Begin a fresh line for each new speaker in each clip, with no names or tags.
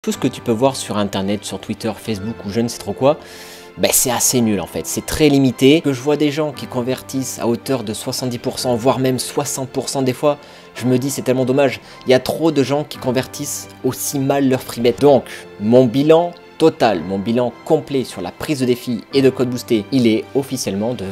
Tout ce que tu peux voir sur internet, sur Twitter, Facebook ou je ne sais trop quoi, c'est assez nul en fait, c'est très limité. Que je vois des gens qui convertissent à hauteur de 70%, voire même 60% des fois, je me dis c'est tellement dommage, il y a trop de gens qui convertissent aussi mal leur free bet. Donc mon bilan total, mon bilan complet sur la prise de défi et de code boosté, il est officiellement de...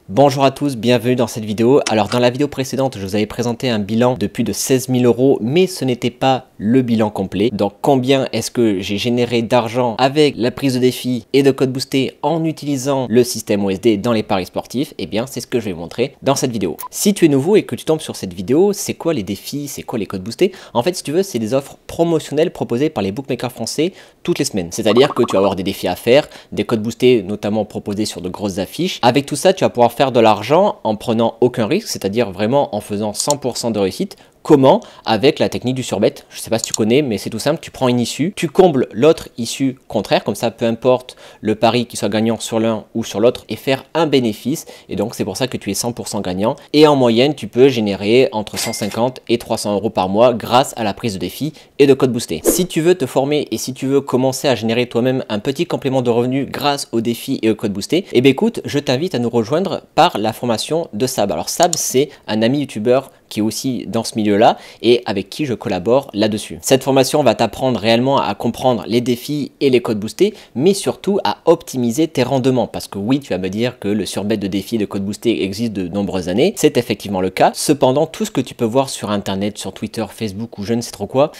Bonjour à tous, bienvenue dans cette vidéo. Alors dans la vidéo précédente, je vous avais présenté un bilan de plus de 16 000 €, mais ce n'était pas le bilan complet. Donc combien est-ce que j'ai généré d'argent avec la prise de défi et de code boosté en utilisant le système OSD dans les paris sportifs? Eh bien c'est ce que je vais vous montrer dans cette vidéo. Si tu es nouveau et que tu tombes sur cette vidéo, c'est quoi les défis, c'est quoi les codes boostés? En fait si tu veux, c'est des offres promotionnelles proposées par les bookmakers français toutes les semaines. C'est-à-dire que tu vas avoir des défis à faire, des codes boostés notamment proposés sur de grosses affiches. Avec tout ça, tu vas pouvoir faire de l'argent en prenant aucun risque, c'est-à-dire vraiment en faisant 100% de réussite. Comment? Avec la technique du surbet. Je sais pas si tu connais, mais c'est tout simple. Tu prends une issue, tu combles l'autre issue contraire, comme ça, peu importe le pari qui soit gagnant sur l'un ou sur l'autre, et faire un bénéfice. Et donc, c'est pour ça que tu es 100% gagnant. Et en moyenne, tu peux générer entre 150 et 300 € par mois grâce à la prise de défi et de code boosté. Si tu veux te former et si tu veux commencer à générer toi-même un petit complément de revenus grâce au défi et au code boosté, eh bien écoute, je t'invite à nous rejoindre par la formation de Sab. Alors Sab, c'est un ami youtubeur qui est aussi dans ce milieu-là et avec qui je collabore là-dessus. Cette formation va t'apprendre réellement à comprendre les défis et les codes boostés, mais surtout à optimiser tes rendements. Parce que oui, tu vas me dire que le surbet de défis et de code boosté existe de nombreuses années. C'est effectivement le cas. Cependant, tout ce que tu peux voir sur internet, sur Twitter, Facebook ou je ne sais trop quoi,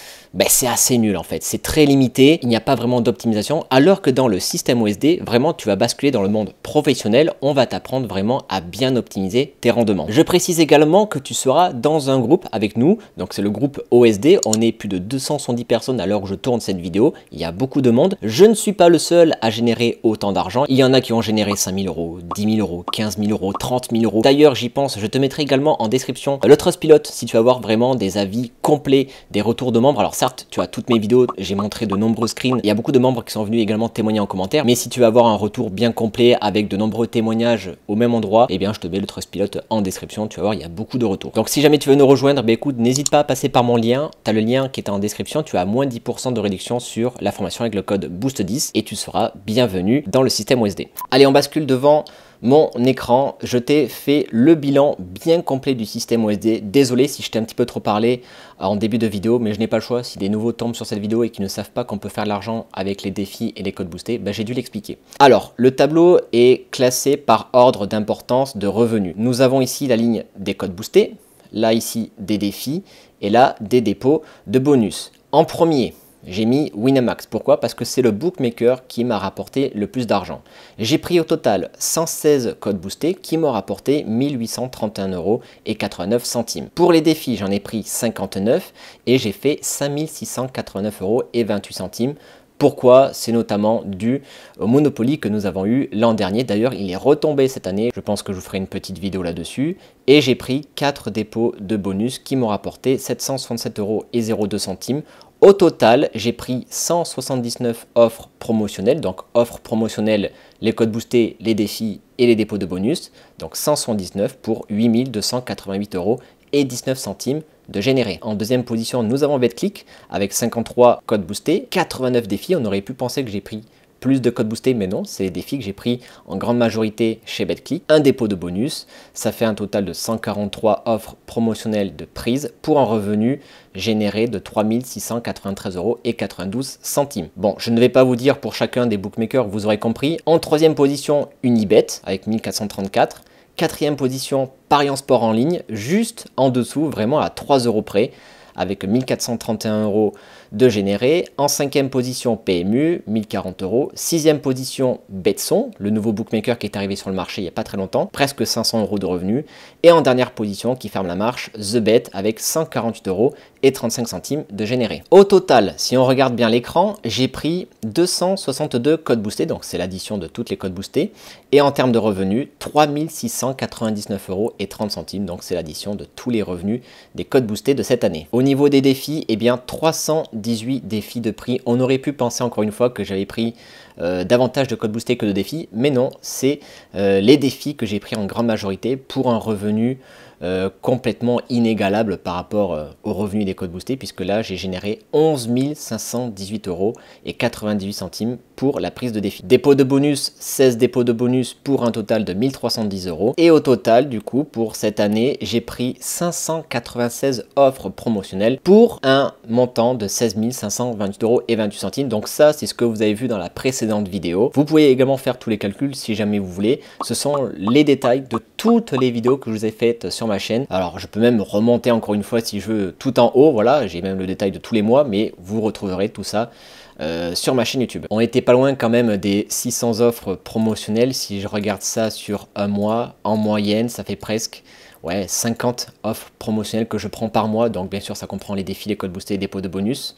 c'est assez nul en fait. C'est très limité. Il n'y a pas vraiment d'optimisation. Alors que dans le système OSD, vraiment, tu vas basculer dans le monde professionnel. On va t'apprendre vraiment à bien optimiser tes rendements. Je précise également que tu seras dans un groupe avec nous, donc c'est le groupe OSD, on est plus de 270 personnes à l'heure où je tourne cette vidéo, il y a beaucoup de monde. Je ne suis pas le seul à générer autant d'argent, il y en a qui ont généré 5 000 €, 10 000 €, 15 000 €, 30 000 €. D'ailleurs j'y pense, je te mettrai également en description le Trustpilot si tu veux avoir vraiment des avis complets, des retours de membres. Alors certes, tu as toutes mes vidéos, j'ai montré de nombreux screens, il y a beaucoup de membres qui sont venus également témoigner en commentaire, mais si tu veux avoir un retour bien complet avec de nombreux témoignages au même endroit, eh bien je te mets le Trustpilot en description, tu vas voir, il y a beaucoup de retours. Donc si jamais tu veux nous rejoindre, écoute, n'hésite pas à passer par mon lien, tu as le lien qui est en description, tu as moins 10% de réduction sur la formation avec le code BOOST10 et tu seras bienvenu dans le système OSD. Allez, on bascule devant mon écran, je t'ai fait le bilan bien complet du système OSD. Désolé si je t'ai un petit peu trop parlé en début de vidéo, mais je n'ai pas le choix. Si des nouveaux tombent sur cette vidéo et qui ne savent pas qu'on peut faire de l'argent avec les défis et les codes boostés, j'ai dû l'expliquer. Alors, le tableau est classé par ordre d'importance de revenus. Nous avons ici la ligne des codes boostés, là ici des défis et là des dépôts de bonus. En premier, j'ai mis Winamax. Pourquoi? Parce que c'est le bookmaker qui m'a rapporté le plus d'argent. J'ai pris au total 116 codes boostés qui m'ont rapporté 1831 € et 89 centimes. Pour les défis, j'en ai pris 59 et j'ai fait 5689 € et 28 centimes. Pourquoi? C'est notamment dû au Monopoly que nous avons eu l'an dernier. D'ailleurs, il est retombé cette année. Je pense que je vous ferai une petite vidéo là-dessus. Et j'ai pris 4 dépôts de bonus qui m'ont rapporté 767 € et 02 centimes. Au total, j'ai pris 179 offres promotionnelles. Donc, offres promotionnelles, les codes boostés, les défis et les dépôts de bonus. Donc, 179 pour 8288 € et 19 centimes de générer. En deuxième position, nous avons BetClick avec 53 codes boostés, 89 défis. On aurait pu penser que j'ai pris plus de codes boostés, mais non, c'est des défis que j'ai pris en grande majorité chez BetClick. Un dépôt de bonus, ça fait un total de 143 offres promotionnelles de prise pour un revenu généré de 3693 € et 92 centimes. Bon, je ne vais pas vous dire pour chacun des bookmakers, vous aurez compris. En troisième position, Unibet avec 1434. Quatrième position, Paris en sport en ligne, juste en dessous, vraiment à 3 € près, avec 1431 € de généré. En cinquième position, PMU, 1040 €. Sixième position, Betson, le nouveau bookmaker qui est arrivé sur le marché il n'y a pas très longtemps, presque 500 € de revenus. Et en dernière position, qui ferme la marche, The Bet avec 148 € et 35 centimes de généré. Au total, si on regarde bien l'écran, j'ai pris 262 codes boostés, donc c'est l'addition de toutes les codes boostés. Et en termes de revenus, 3699 € et 30 centimes, donc c'est l'addition de tous les revenus des codes boostés de cette année. Au niveau des défis, eh bien 318 défis de prix. On aurait pu penser encore une fois que j'avais pris davantage de codes boostés que de défis, mais non, c'est les défis que j'ai pris en grande majorité pour un revenu complètement inégalable par rapport aux revenus des codes boostés, puisque là j'ai généré 11 518 € et 98 centimes pour la prise de défi. Dépôt de bonus, 16 dépôts de bonus pour un total de 1310 €. Et au total, du coup, pour cette année, j'ai pris 596 offres promotionnelles pour un montant de 16 528 € et 28 centimes. Donc ça, c'est ce que vous avez vu dans la précédente vidéo. Vous pouvez également faire tous les calculs si jamais vous voulez. Ce sont les détails de toutes les vidéos que je vous ai faites sur ma chaîne. Alors, je peux même remonter encore une fois si je veux tout en haut. Voilà, j'ai même le détail de tous les mois, mais vous retrouverez tout ça sur ma chaîne YouTube. On était pas loin quand même des 600 offres promotionnelles. Si je regarde ça sur un mois, en moyenne, ça fait presque 50 offres promotionnelles que je prends par mois. Donc bien sûr, ça comprend les défis, les codes boostés, les dépôts de bonus.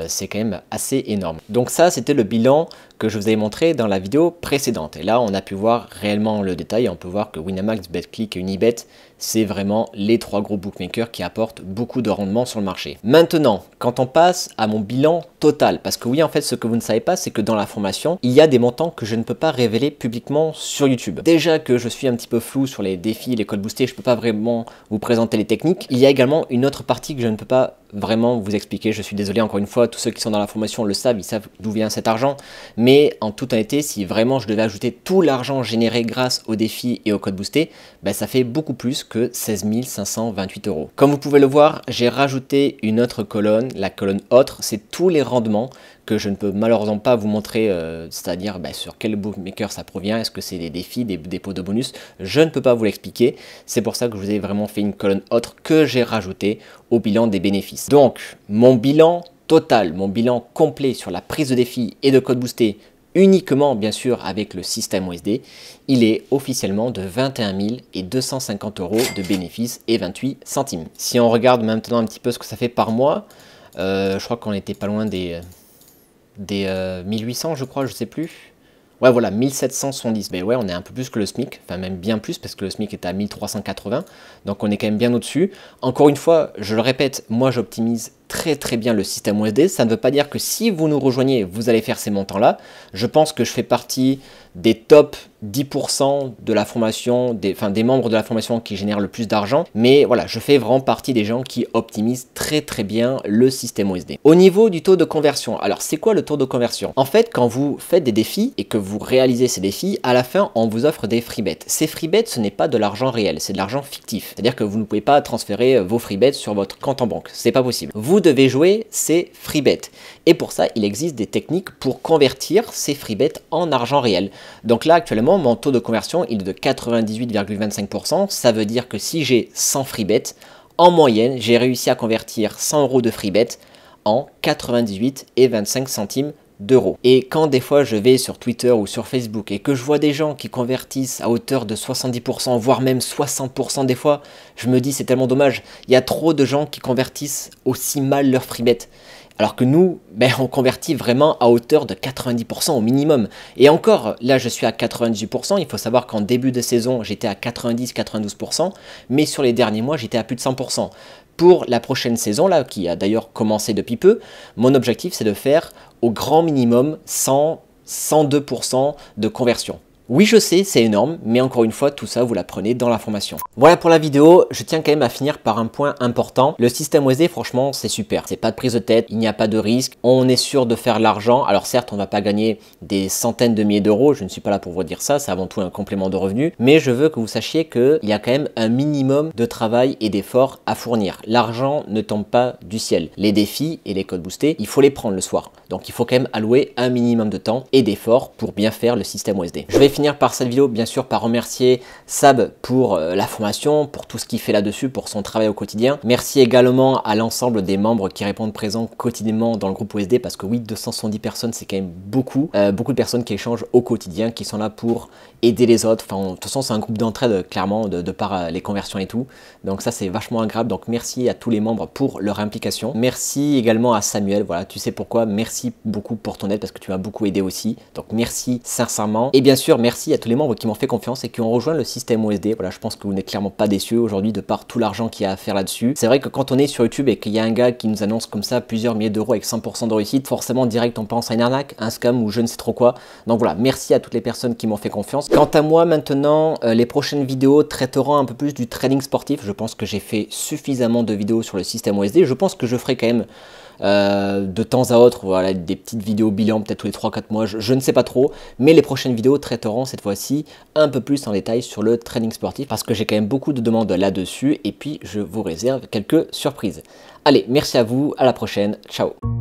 C'est quand même assez énorme. Donc ça, c'était le bilan que je vous avais montré dans la vidéo précédente. Et là, on a pu voir réellement le détail. On peut voir que Winamax, BetClick et Unibet, c'est vraiment les trois gros bookmakers qui apportent beaucoup de rendement sur le marché. Maintenant, quand on passe à mon bilan total, parce que oui, en fait, ce que vous ne savez pas, c'est que dans la formation, il y a des montants que je ne peux pas révéler publiquement sur YouTube. Déjà que je suis un petit peu flou sur les défis, les codes boostés, je ne peux pas vraiment vous présenter les techniques. Il y a également une autre partie que je ne peux pas vraiment vous expliquer. Je suis désolé, encore une fois, tous ceux qui sont dans la formation le savent, ils savent d'où vient cet argent. Mais en toute honnêteté, si vraiment je devais ajouter tout l'argent généré grâce aux défis et aux codes boostés, ça fait beaucoup plus que 16 528 €. Comme vous pouvez le voir, j'ai rajouté une autre colonne, la colonne autre, c'est tous les rendements que je ne peux malheureusement pas vous montrer, c'est-à-dire sur quel bookmaker ça provient, est-ce que c'est des défis, des dépôts de bonus, je ne peux pas vous l'expliquer. C'est pour ça que je vous ai vraiment fait une colonne autre que j'ai rajoutée au bilan des bénéfices. Donc, mon bilan total, mon bilan complet sur la prise de défi et de code boosté, uniquement bien sûr avec le système USD, il est officiellement de 21 250 € de bénéfices et 28 centimes. Si on regarde maintenant un petit peu ce que ça fait par mois, je crois qu'on était pas loin des 1800, je crois, je sais plus. Ouais, voilà, 1770. Ben ouais, on est un peu plus que le SMIC, enfin même bien plus, parce que le SMIC est à 1380, donc on est quand même bien au-dessus. Encore une fois, je le répète, moi j'optimise très bien le système USD. Ça ne veut pas dire que si vous nous rejoignez, vous allez faire ces montants-là. Je pense que je fais partie des top 10% de la formation, des membres de la formation qui génèrent le plus d'argent. Mais voilà, je fais vraiment partie des gens qui optimisent très bien le système USD. Au niveau du taux de conversion, alors c'est quoi le taux de conversion? En fait, quand vous faites des défis et que vous réalisez ces défis, à la fin, on vous offre des free bets. Ces free bets, ce n'est pas de l'argent réel, c'est de l'argent fictif. C'est-à-dire que vous ne pouvez pas transférer vos free bets sur votre compte en banque. C'est pas possible. Vous devez jouer ces free bets. Et pour ça, il existe des techniques pour convertir ces free bets en argent réel. Donc là, actuellement, mon taux de conversion il est de 98,25%. Ça veut dire que si j'ai 100 free bets, en moyenne, j'ai réussi à convertir 100 € de free bets en 98,25 centimes d'euros. Et quand des fois je vais sur Twitter ou sur Facebook et que je vois des gens qui convertissent à hauteur de 70%, voire même 60% des fois, je me dis c'est tellement dommage. Il y a trop de gens qui convertissent aussi mal leur free bet. Alors que nous, on convertit vraiment à hauteur de 90% au minimum. Et encore, là je suis à 98%, il faut savoir qu'en début de saison j'étais à 90-92%, mais sur les derniers mois j'étais à plus de 100%. Pour la prochaine saison, là, qui a d'ailleurs commencé depuis peu, mon objectif c'est de faire au grand minimum 100-102% de conversion. Oui, je sais, c'est énorme, mais encore une fois, tout ça, vous l'apprenez dans la formation. Voilà pour la vidéo. Je tiens quand même à finir par un point important. Le système USD, franchement, c'est super. C'est pas de prise de tête, il n'y a pas de risque. On est sûr de faire de l'argent. Alors certes, on va pas gagner des centaines de milliers d'euros. Je ne suis pas là pour vous dire ça. C'est avant tout un complément de revenus. Mais je veux que vous sachiez qu'il y a quand même un minimum de travail et d'efforts à fournir. L'argent ne tombe pas du ciel. Les défis et les codes boostés, il faut les prendre le soir. Donc il faut quand même allouer un minimum de temps et d'efforts pour bien faire le système USD. Je vais finir par cette vidéo bien sûr par remercier Sab pour la formation, pour tout ce qu'il fait là-dessus, pour son travail au quotidien. Merci également à l'ensemble des membres qui répondent présents quotidiennement dans le groupe USD, parce que oui, 270 personnes c'est quand même beaucoup. Beaucoup de personnes qui échangent au quotidien, qui sont là pour aider les autres. Enfin, de toute façon c'est un groupe d'entraide clairement de par les conversions et tout. Donc ça c'est vachement agréable. Donc merci à tous les membres pour leur implication. Merci également à Samuel, voilà, tu sais pourquoi. Merci beaucoup pour ton aide parce que tu m'as beaucoup aidé aussi. Donc merci sincèrement. Et bien sûr merci à tous les membres qui m'ont fait confiance et qui ont rejoint le système USD. Voilà, je pense que vous n'êtes clairement pas déçus aujourd'hui de par tout l'argent qu'il y a à faire là-dessus. C'est vrai que quand on est sur YouTube et qu'il y a un gars qui nous annonce comme ça plusieurs milliers d'euros avec 100% de réussite, forcément direct on pense à une arnaque, un scam ou je ne sais trop quoi. Donc voilà, merci à toutes les personnes qui m'ont fait confiance. Quant à moi maintenant, les prochaines vidéos traiteront un peu plus du trading sportif. Je pense que j'ai fait suffisamment de vidéos sur le système USD. Je pense que je ferai quand même de temps à autre, voilà, des petites vidéos bilan, peut-être tous les 3-4 mois, je ne sais pas trop, mais les prochaines vidéos traiteront cette fois-ci un peu plus en détail sur le trading sportif, parce que j'ai quand même beaucoup de demandes là-dessus, et puis je vous réserve quelques surprises. Allez, merci à vous, à la prochaine, ciao.